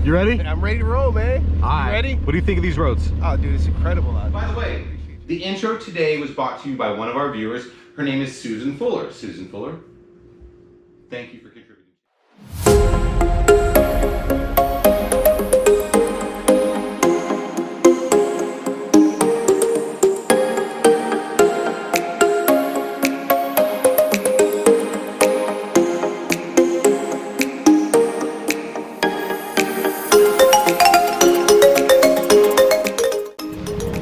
You ready? I'm ready to roll, man. All right. You ready? What do you think of these roads? Oh, dude, it's incredible out By the way, the intro today was brought to you by one of our viewers. Her name is Susan Fuller. Susan Fuller, thank you for contributing.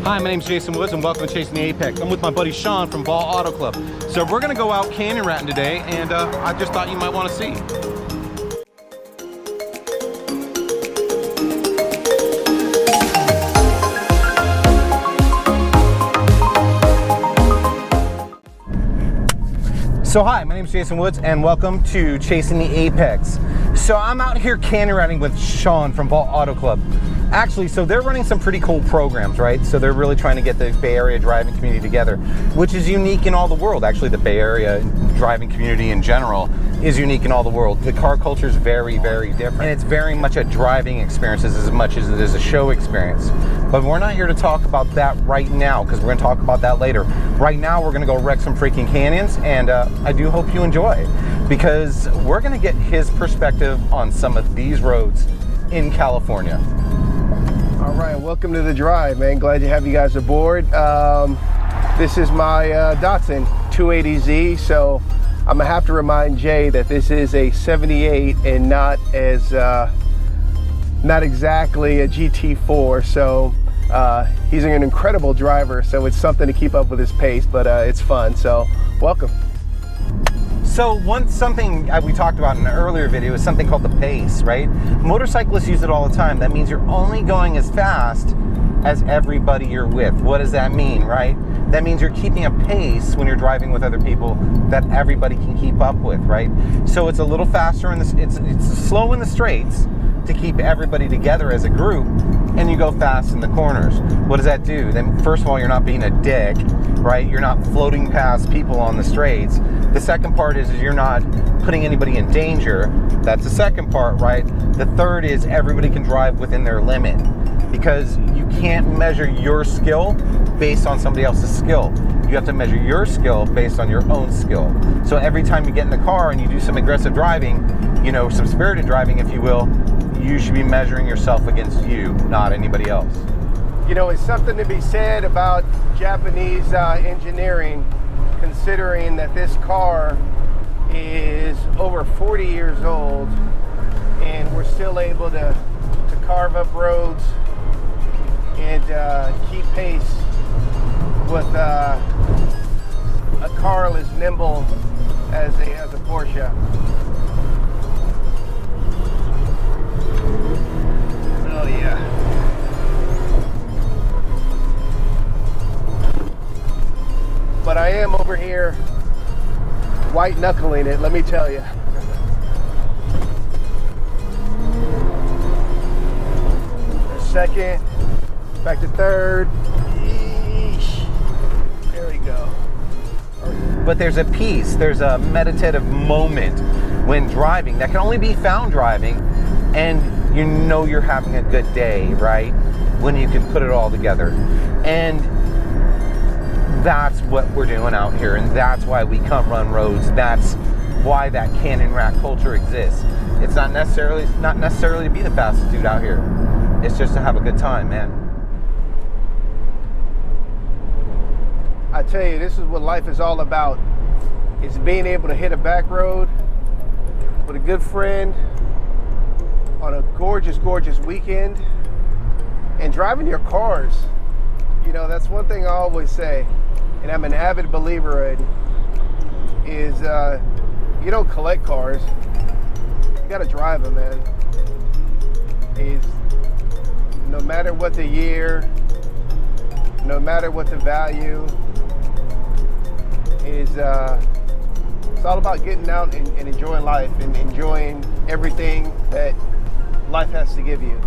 Hi, my name's Jason Woods and welcome to Chasing the Apex. I'm with my buddy Shawn from Valt Auto Club. So we're gonna go out canyon ratting today, and I just thought you might want to see. So hi, my name's Jason Woods and welcome to Chasing the Apex. So I'm out here canyon ratting with Shawn from Valt Auto Club. Actually, so they're running some pretty cool programs, right? So they're really trying to get the Bay Area driving community together, which is unique in all the world. Actually, the Bay Area driving community in general is unique in all the world. The car culture is very, very different. And it's very much a driving experience as much as it is a show experience. But we're not here to talk about that right now, because we're gonna talk about that later. Right now, we're gonna go wreck some freaking canyons, and I do hope you enjoy, because we're gonna get his perspective on some of these roads in California. All right, welcome to the drive, man. Glad to have you guys aboard. This is my Datsun 280Z, so I'm gonna have to remind Jay that this is a 78 and not exactly a GT4. So he's an incredible driver, so it's something to keep up with his pace, but it's fun. So welcome. So something we talked about in an earlier video is something called the pace, right? Motorcyclists use it all the time. That means you're only going as fast as everybody you're with. What does that mean, right? That means you're keeping a pace when you're driving with other people that everybody can keep up with, right? So it's a little faster in it's slow in the straights to keep everybody together as a group, and you go fast in the corners. What does that do? Then first of all, you're not being a dick, right? You're not floating past people on the straights. The second part is you're not putting anybody in danger. That's the second part, right? The third is everybody can drive within their limit, because you can't measure your skill based on somebody else's skill. You have to measure your skill based on your own skill. So every time you get in the car and you do some aggressive driving, you know, some spirited driving, if you will, you should be measuring yourself against you, not anybody else. You know, it's something to be said about Japanese engineering, considering that this car is over 40 years old and we're still able to carve up roads and keep pace with a car as nimble as a Porsche. Oh yeah. But I am over here white knuckling it, let me tell you. Second, back to third. Yeesh. There we go. But there's a peace, there's a meditative moment when driving that can only be found driving, and you know you're having a good day, right? When you can put it all together. And that's what we're doing out here, and that's why we come run roads. That's why that canyon rat culture exists. It's not necessarily to be the fastest dude out here. It's just to have a good time, man. I tell you, this is what life is all about. It's being able to hit a back road with a good friend on a gorgeous, gorgeous weekend and driving your cars. You know, that's one thing I always say, and I'm an avid believer in, is you don't collect cars, you gotta drive them, man. No matter what the year, no matter what the value, it's all about getting out and enjoying life and enjoying everything that life has to give you,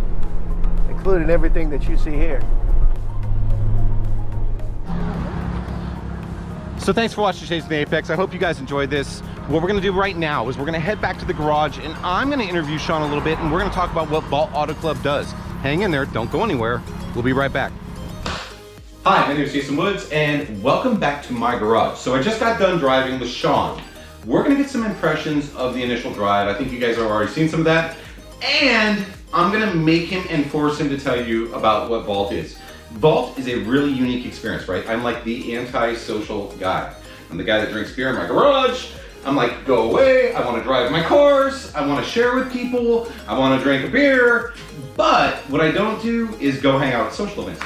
including everything that you see here. So thanks for watching Chasing the Apex. I hope you guys enjoyed this. what we're gonna do right now is we're gonna head back to the garage and I'm gonna interview Shawn a little bit and we're gonna talk about what Valt Auto Club does. Hang in there, don't go anywhere. We'll be right back. Hi, my name is Jason Woods and welcome back to my garage. So I just got done driving with Shawn. We're gonna get some impressions of the initial drive. I think you guys have already seen some of that. And I'm gonna make him and force him to tell you about what Valt is. Valt is a really unique experience, right? I'm like the anti-social guy. I'm the guy that drinks beer in my garage. I'm like, go away, I wanna drive my cars, I wanna share with people, I wanna drink a beer, but what I don't do is go hang out at social events.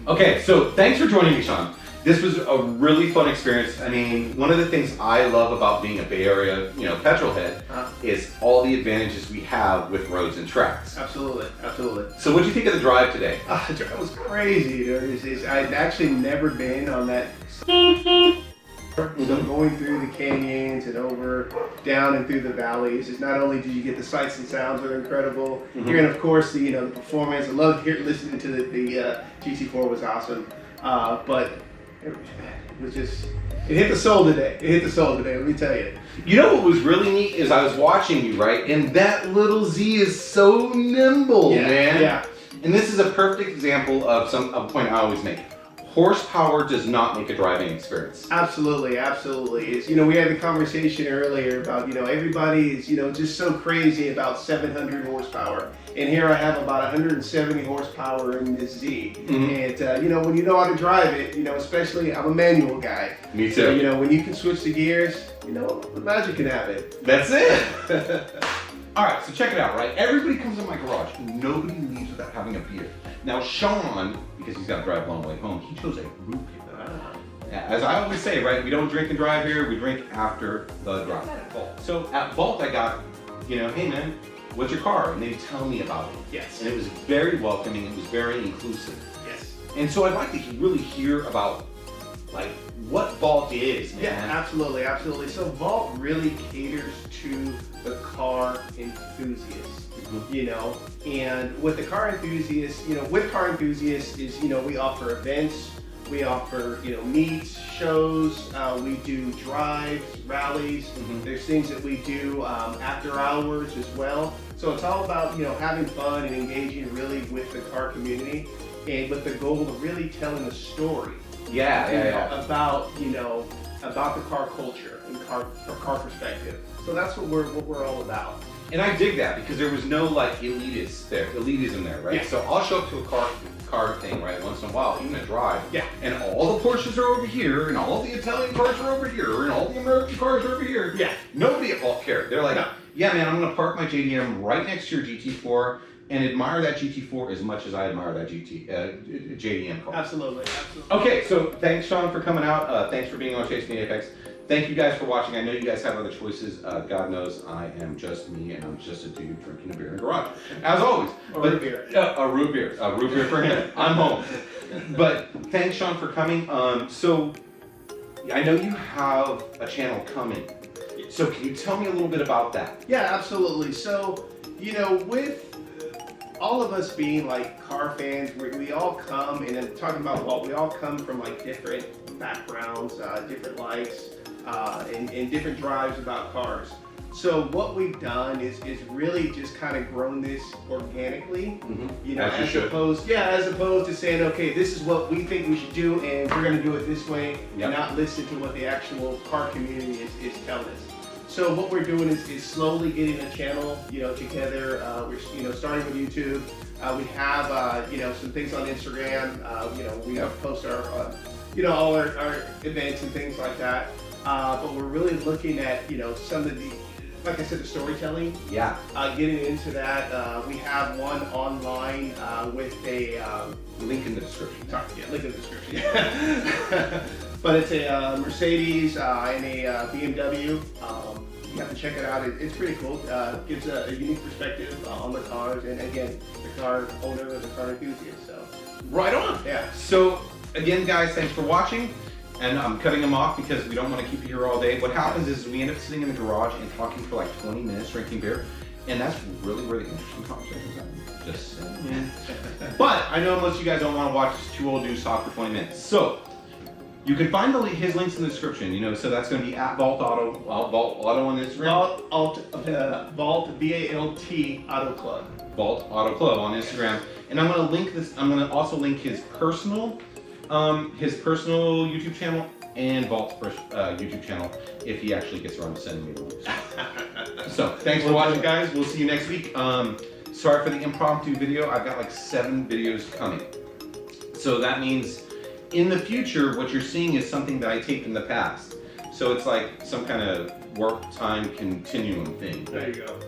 Okay, so thanks for joining me, Shawn. This was a really fun experience. I mean, one of the things I love about being a Bay Area, petrol head is all the advantages we have with roads and tracks. Absolutely, absolutely. So what'd you think of the drive today? The drive was crazy, dude. I'd actually never been on that. So going through the canyons and over, down and through the valleys, is not only did you get the sights and sounds that are incredible, hearing of course the the performance. I loved listening to the GT4 was awesome, but it was just, it hit the soul today. It hit the soul today, let me tell you. You know what was really neat is I was watching you, right? And that little Z is so nimble, man. Yeah. And this is a perfect example of a point I always make. Horsepower does not make a driving experience. Absolutely, absolutely. It's, we had the conversation earlier about, everybody is, just so crazy about 700 horsepower. And here I have about 170 horsepower in this Z. And, when you know how to drive it, especially I'm a manual guy. Me too. So, when you can switch the gears, the magic can happen. That's it. All right, so check it out, right? Everybody comes in my garage. Nobody leaves without having a beer. Now, Shawn, because he's got to drive a long way home, he chose a root beer. As I always say, right, we don't drink and drive here, we drink after the drive. So at Valt, I got, hey man, what's your car? And they tell me about it. Yes. And it was very welcoming, it was very inclusive. Yes. And so I'd like to really hear about, what Valt is, man. Yeah, absolutely, absolutely. So Valt really caters to the car enthusiast. And with the car enthusiasts, with car enthusiasts is, we offer events, we offer, meets, shows, we do drives, rallies, there's things that we do after hours as well. So it's all about, having fun and engaging really with the car community and with the goal of really telling a story. About the car culture and car perspective. So that's what we're all about. And I dig that because there was no elitism there, right? Yeah. So I'll show up to a car thing, right, once in a while, even a drive. Yeah. And all the Porsches are over here, and all the Italian cars are over here, and all the American cars are over here. Yeah. Nobody at Valt cared. They're like, yeah, man, I'm gonna park my JDM right next to your GT4 and admire that GT4 as much as I admire that JDM car. Absolutely. Okay, so thanks, Shawn, for coming out. Thanks for being on Chasing the Apex. Thank you guys for watching. I know you guys have other choices. God knows I am just me, and I'm just a dude drinking a beer in a garage, as always. A root beer. A root beer for him. I'm home. But thanks, Shawn, for coming. So I know you have a channel coming. So can you tell me a little bit about that? Yeah, absolutely. So, with all of us being car fans, we all come, and then talking about Valt, we all come from different backgrounds, different likes, and different drives about cars. So what we've done is really just kind of grown this organically, as opposed to saying, okay, this is what we think we should do, and we're going to do it this way, and not listen to what the actual car community is telling us. So what we're doing is slowly getting a channel, together. We're starting with YouTube. We have, some things on Instagram. We post our, all our events and things like that. But we're really looking at, some of the, like I said, the storytelling. Yeah. Getting into that. We have one online with a link in the description. Sorry, link in the description. But it's a Mercedes and a BMW. You have to check it out. It's pretty cool. Gives a unique perspective on the cars, and again, the car owner and the car enthusiast. So right on. Yeah. So again, guys, thanks for watching. And I'm cutting them off because we don't want to keep you here all day. What happens is we end up sitting in the garage and talking for 20 minutes, drinking beer, and that's really where the interesting conversations happen. Just saying. But I know most of you guys don't want to watch two old dudes talk for 20 minutes. So You can find his links in the description, you know, so that's going to be at Valt Auto, Valt Auto on Instagram. Valt, V-A-L-T, Auto Club. Valt Auto Club on Instagram. And I'm going to link this, I'm going to also link his personal YouTube channel and Valt's YouTube channel if he actually gets around to sending me the links. So, thanks for watching, guys. We'll see you next week. Sorry for the impromptu video. I've got like 7 videos coming. So that means in the future, what you're seeing is something that I taped in the past. So it's like some kind of work time continuum thing. There you go.